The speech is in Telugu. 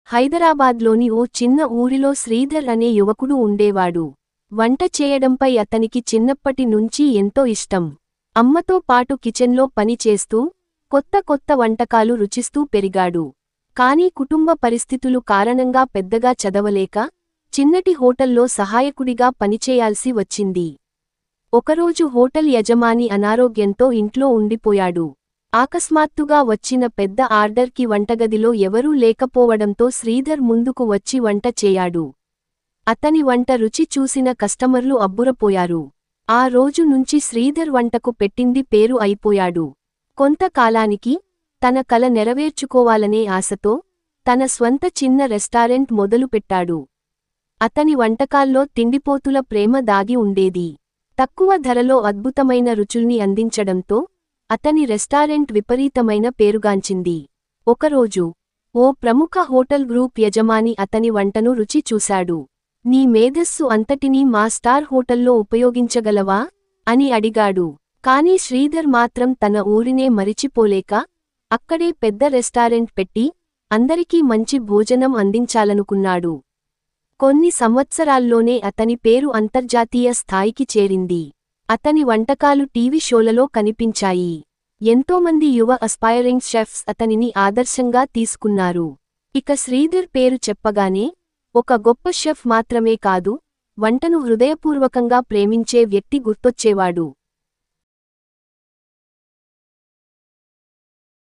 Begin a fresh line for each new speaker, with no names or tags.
హైదరాబాద్లోని ఓ చిన్న ఊరిలో శ్రీధర్ అనే యువకుడు ఉండేవాడు. వంట చేయడంపై అతనికి చిన్నప్పటి నుంచి ఎంతో ఇష్టం. అమ్మతో పాటు కిచెన్లో పని చేస్తూ, కొత్త కొత్త వంటకాలు రుచిస్తూ పెరిగాడు. కానీ కుటుంబ పరిస్థితులు కారణంగా పెద్దగా చదవలేక, చిన్నటి హోటల్లో సహాయకుడిగా పనిచేయాల్సి వచ్చింది. ఒకరోజు హోటల్ యజమాని అనారోగ్యంతో ఇంట్లో ఉండిపోయాడు. అకస్మాత్తుగా వచ్చిన పెద్ద ఆర్డర్కి వంటగదిలో ఎవరూ లేకపోవడంతో శ్రీధర్ ముందుకు వచ్చి వంట చేయాడు. అతని వంట రుచి చూసిన కస్టమర్లు అబ్బురపోయారు. ఆ రోజు నుంచి శ్రీధర్ వంటకు పెట్టింది పేరు అయిపోయాడు. కొంతకాలానికి, తన కల నెరవేర్చుకోవాలనే ఆశతో, తన స్వంత చిన్న రెస్టారెంట్ మొదలుపెట్టాడు. అతని వంటకాల్లో తిండిపోతుల ప్రేమ దాగి ఉండేది. తక్కువ ధరలో అద్భుతమైన రుచుల్ని అందించడంతో, అతని రెస్టారెంట్ విపరీతమైన పేరుగాంచింది. ఒకరోజు, ఓ ప్రముఖ హోటల్ గ్రూప్ యజమాని అతని వంటను రుచి చూశాడు. నీ మేధస్సు అంతటినీ మా స్టార్ హోటల్లో ఉపయోగించగలవా? అని అడిగాడు. కానీ శ్రీధర్ మాత్రం తన ఊరినే మరిచిపోలేక, అక్కడే పెద్ద రెస్టారెంట్ పెట్టి, అందరికీ మంచి భోజనం అందించాలనుకున్నాడు. కొన్ని సంవత్సరాల్లోనే అతని పేరు అంతర్జాతీయ స్థాయికి చేరింది. అతని వంటకాలు టీవీ షోలలో కనిపించాయి. ఎంతోమంది యువ అస్పైరింగ్ షెఫ్స్ అతనిని ఆదర్శంగా తీసుకున్నారు. ఇక శ్రీధర్ పేరు చెప్పగానే, ఒక గొప్ప షెఫ్ మాత్రమే కాదు, వంటను హృదయపూర్వకంగా ప్రేమించే వ్యక్తి గుర్తొచ్చేవాడు.